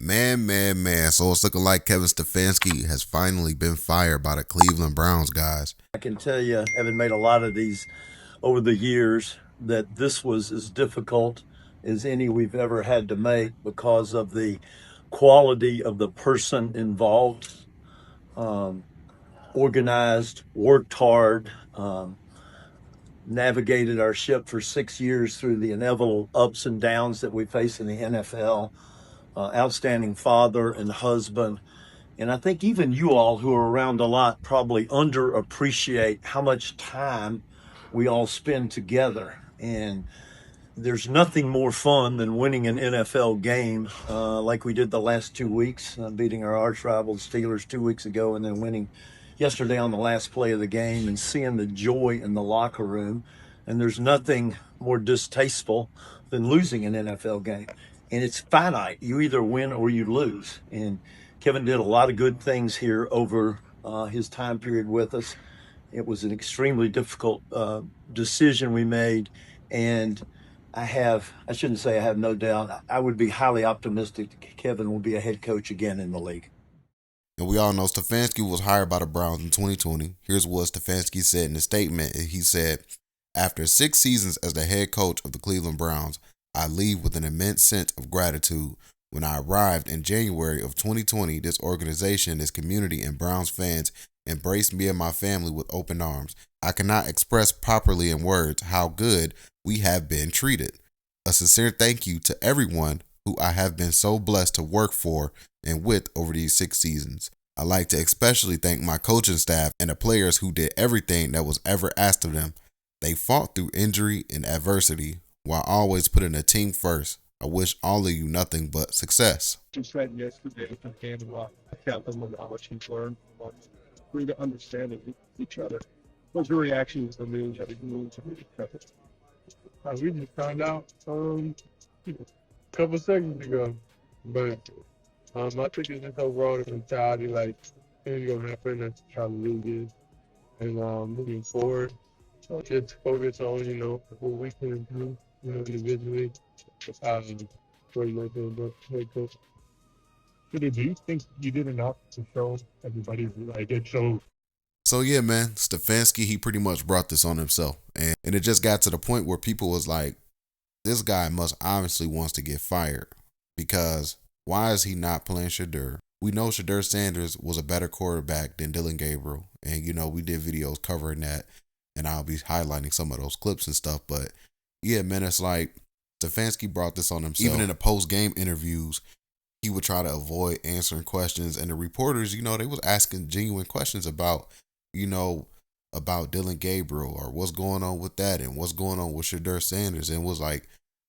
Man. So it's looking like Kevin Stefanski has finally been fired by the Cleveland Browns, guys. I can tell you, having made a lot of these over the years, that this was as difficult as any we've ever had to make because of the quality of the person involved. Organized, worked hard, navigated our ship for 6 years through the inevitable ups and downs that we face in the NFL. Outstanding father and husband. And I think even you all who are around a lot probably underappreciate how much time we all spend together. And there's nothing more fun than winning an NFL game like we did the last 2 weeks, beating our arch rivals Steelers 2 weeks ago, and then winning yesterday on the last play of the game and seeing the joy in the locker room. And there's nothing more distasteful than losing an NFL game. And it's finite. You either win or you lose. And Kevin did a lot of good things here over his time period with us. It was an extremely difficult decision we made. And I shouldn't say I have no doubt, I would be highly optimistic that Kevin will be a head coach again in the league. And we all know Stefanski was hired by the Browns in 2020. Here's what Stefanski said in a statement. He said, "After 6 seasons as the head coach of the Cleveland Browns, I leave with an immense sense of gratitude. When I arrived in January of 2020, this organization, this community, and Browns fans embraced me and my family with open arms. I cannot express properly in words how good we have been treated. A sincere thank you to everyone who I have been so blessed to work for and with over these 6 seasons. I'd like to especially thank my coaching staff and the players who did everything that was ever asked of them. They fought through injury and adversity while always putting the team first. I wish all of you nothing but success." You said yesterday, I came about Kevin and how much he's learned from us. For the understanding of each other. What's your reaction to the news that he moved to Kevin? We just found out a couple seconds ago, but I think it's just overall the mentality, like things gonna happen to try to lose it, and moving forward, just focus on what we can improve, individually. For the head coach. Do you think you did enough to show everybody like it showed? So yeah, man, Stefanski, he pretty much brought this on himself. And it just got to the point where people was like, this guy must obviously wants to get fired, because why is he not playing Shedeur? We know Shedeur Sanders was a better quarterback than Dillon Gabriel. And, we did videos covering that, and I'll be highlighting some of those clips and stuff. But yeah, man, it's like Stefanski brought this on himself. Even in the post-game interviews, he would try to avoid answering questions. And the reporters, they was asking genuine questions about, about Dillon Gabriel or what's going on with that and what's going on with Shedeur Sanders. And it was like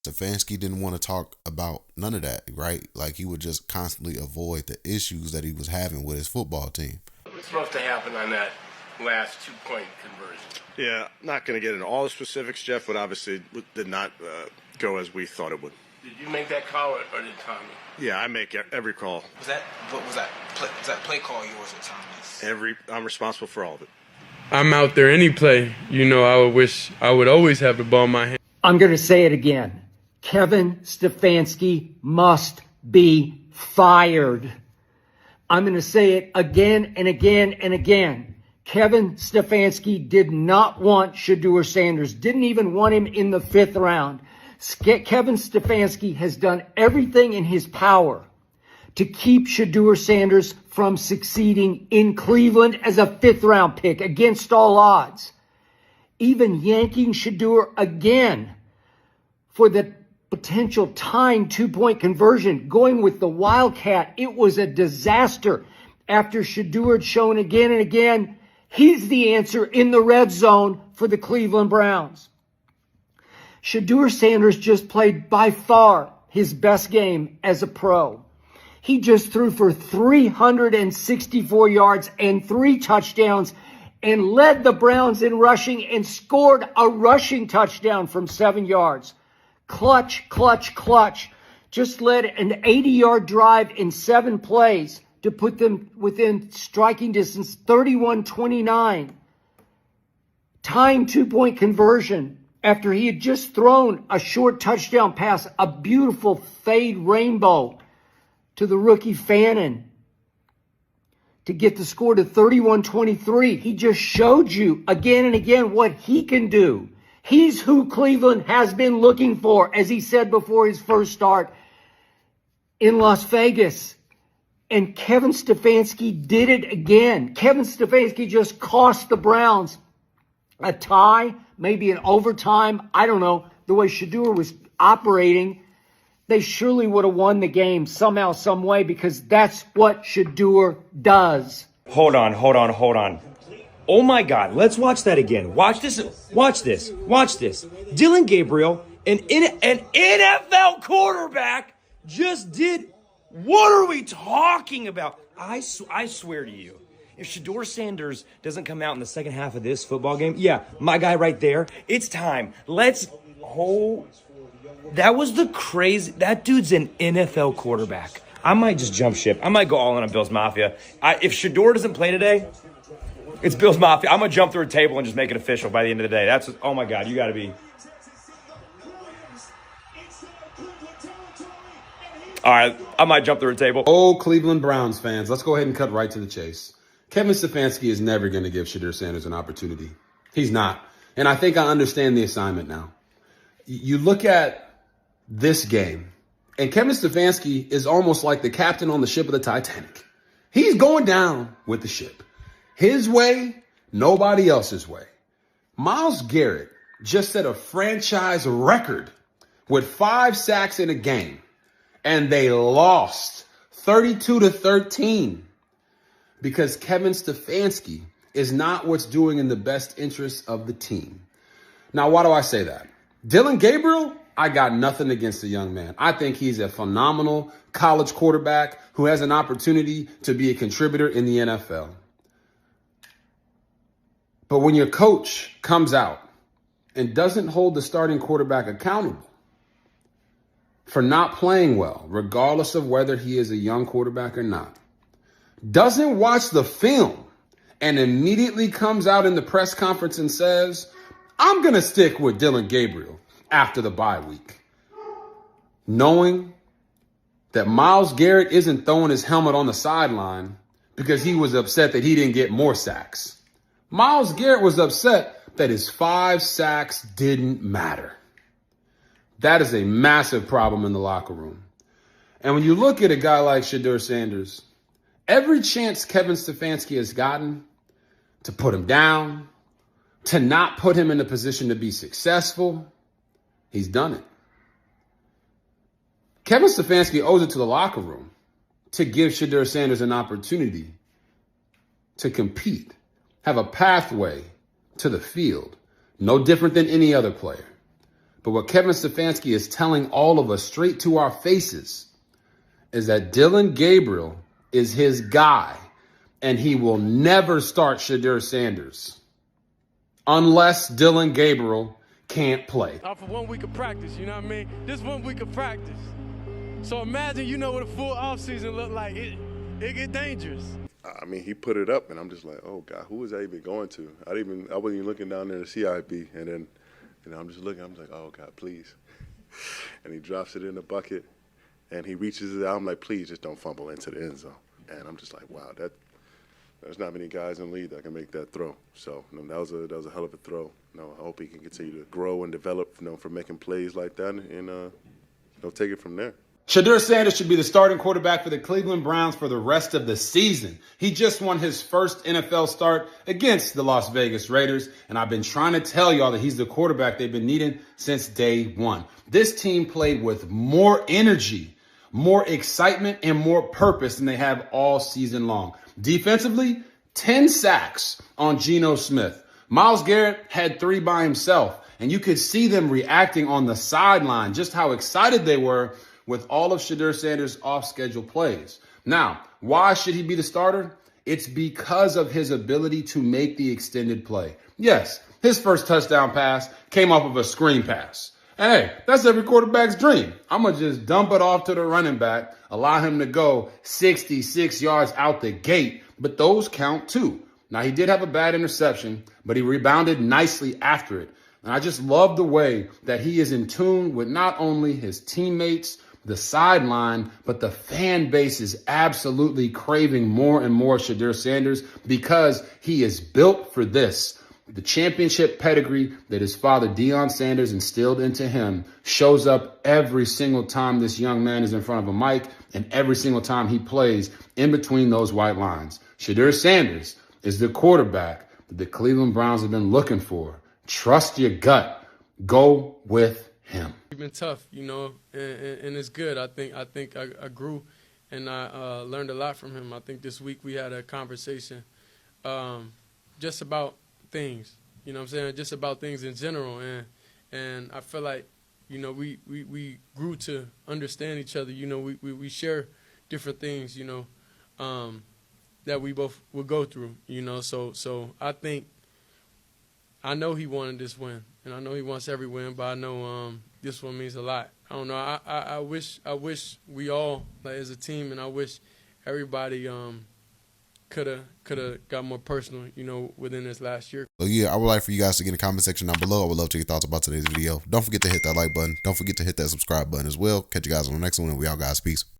Stefanski didn't want to talk about none of that, right? Like he would just constantly avoid the issues that he was having with his football team. What's supposed to happen on that last 2-point conversion? Yeah, not going to get into all the specifics, Jeff, but obviously did not go as we thought it would. Did you make that call or did Tommy? Yeah, I make every call. Was that play call yours or Tommy's? I'm responsible for all of it. I'm out there any play. I would always have the ball in my hand. I'm going to say it again. Kevin Stefanski must be fired. I'm going to say it again and again and again. Kevin Stefanski did not want Shedeur Sanders, didn't even want him in the 5th round. Kevin Stefanski has done everything in his power to keep Shedeur Sanders from succeeding in Cleveland as a 5th round pick against all odds. Even yanking Shedeur again for the potential tying 2-point conversion, going with the Wildcat. It was a disaster after Shedeur had shown again and again he's the answer in the red zone for the Cleveland Browns. Shedeur Sanders just played by far his best game as a pro. He just threw for 364 yards and 3 touchdowns and led the Browns in rushing and scored a rushing touchdown from 7 yards. Clutch. Just led an 80-yard drive in 7 plays to put them within striking distance, 31-29. Tying 2-point conversion after he had just thrown a short touchdown pass, a beautiful fade rainbow to the rookie Fannin to get the score to 31-23. He just showed you again and again what he can do. He's who Cleveland has been looking for, as he said before his first start in Las Vegas. And Kevin Stefanski did it again. Kevin Stefanski just cost the Browns a tie, maybe an overtime. I don't know. The way Shedeur was operating, they surely would have won the game somehow, some way, because that's what Shedeur does. Hold on. Oh my God, let's watch that again. Watch this. Dylan Gabriel, an NFL quarterback, just did. What are we talking about? I swear to you, if Shedeur Sanders doesn't come out in the second half of this football game, yeah, my guy right there, it's time. That was the crazy. That dude's an NFL quarterback. I might just jump ship. I might go all in on Bills Mafia. If Shedeur doesn't play today, it's Bills Mafia. I'm going to jump through a table and just make it official by the end of the day. Oh my God, you got to be. All right, I might jump through a table. Oh, Cleveland Browns fans, let's go ahead and cut right to the chase. Kevin Stefanski is never going to give Shedeur Sanders an opportunity. He's not. And I think I understand the assignment now. You look at this game, and Kevin Stefanski is almost like the captain on the ship of the Titanic. He's going down with the ship. His way, nobody else's way. Myles Garrett just set a franchise record with 5 sacks in a game. And they lost 32-13 because Kevin Stefanski is not what's doing in the best interest of the team. Now, why do I say that? Dylan Gabriel, I got nothing against the young man. I think he's a phenomenal college quarterback who has an opportunity to be a contributor in the NFL. But when your coach comes out and doesn't hold the starting quarterback accountable for not playing well, regardless of whether he is a young quarterback or not, doesn't watch the film and immediately comes out in the press conference and says, I'm going to stick with Dylan Gabriel after the bye week, knowing that Myles Garrett isn't throwing his helmet on the sideline because he was upset that he didn't get more sacks. Myles Garrett was upset that his 5 sacks didn't matter. That is a massive problem in the locker room. And when you look at a guy like Shedeur Sanders, every chance Kevin Stefanski has gotten to put him down, to not put him in a position to be successful, he's done it. Kevin Stefanski owes it to the locker room to give Shedeur Sanders an opportunity to compete, have a pathway to the field, no different than any other player. But what Kevin Stefanski is telling all of us straight to our faces is that Dylan Gabriel is his guy, and he will never start Shedeur Sanders unless Dylan Gabriel can't play. For 1 week of practice, you know what I mean? This 1 week of practice. So imagine, what a full offseason look like. It get dangerous. I mean, he put it up, and I'm just like, oh, God, who is that even going to? I wasn't even looking down there to CIB, and then I'm just looking. I'm just like, oh, God, please. And he drops it in the bucket, and he reaches it out. I'm like, please, just don't fumble into the end zone. And I'm just like, wow, there's not many guys in the league that can make that throw. So that was a hell of a throw. I hope he can continue to grow and develop, for making plays like that, and take it from there. Shedeur Sanders should be the starting quarterback for the Cleveland Browns for the rest of the season. He just won his first NFL start against the Las Vegas Raiders, and I've been trying to tell y'all that he's the quarterback they've been needing since day one. This team played with more energy, more excitement, and more purpose than they have all season long. Defensively, 10 sacks on Geno Smith. Myles Garrett had 3 by himself, and you could see them reacting on the sideline, just how excited they were with all of Shedeur Sanders' off-schedule plays. Now, why should he be the starter? It's because of his ability to make the extended play. Yes, his first touchdown pass came off of a screen pass. And hey, that's every quarterback's dream. I'm going to just dump it off to the running back, allow him to go 66 yards out the gate, but those count too. Now, he did have a bad interception, but he rebounded nicely after it. And I just love the way that he is in tune with not only his teammates, the sideline, but the fan base is absolutely craving more and more Shedeur Sanders because he is built for this. The championship pedigree that his father, Deion Sanders, instilled into him shows up every single time this young man is in front of a mic and every single time he plays in between those white lines. Shedeur Sanders is the quarterback that the Cleveland Browns have been looking for. Trust your gut. Go with him. It's been tough, you know, and it's good. I think I grew and I learned a lot from him. I think this week we had a conversation just about things, you know what I'm saying, just about things in general, and I feel like, you know, we grew to understand each other. You know, we share different things, you know, that we both would go through, you know, so I know he wanted this win, and I know he wants every win, but I know this one means a lot. I don't know, I wish we all, like, as a team, and I wish everybody could have got more personal, you know, within this last year. So yeah, I would like for you guys to get in the comment section down below. I would love to hear your thoughts about today's video. Don't forget to hit that like button. Don't forget to hit that subscribe button as well. Catch you guys on the next one, and we all guys, peace.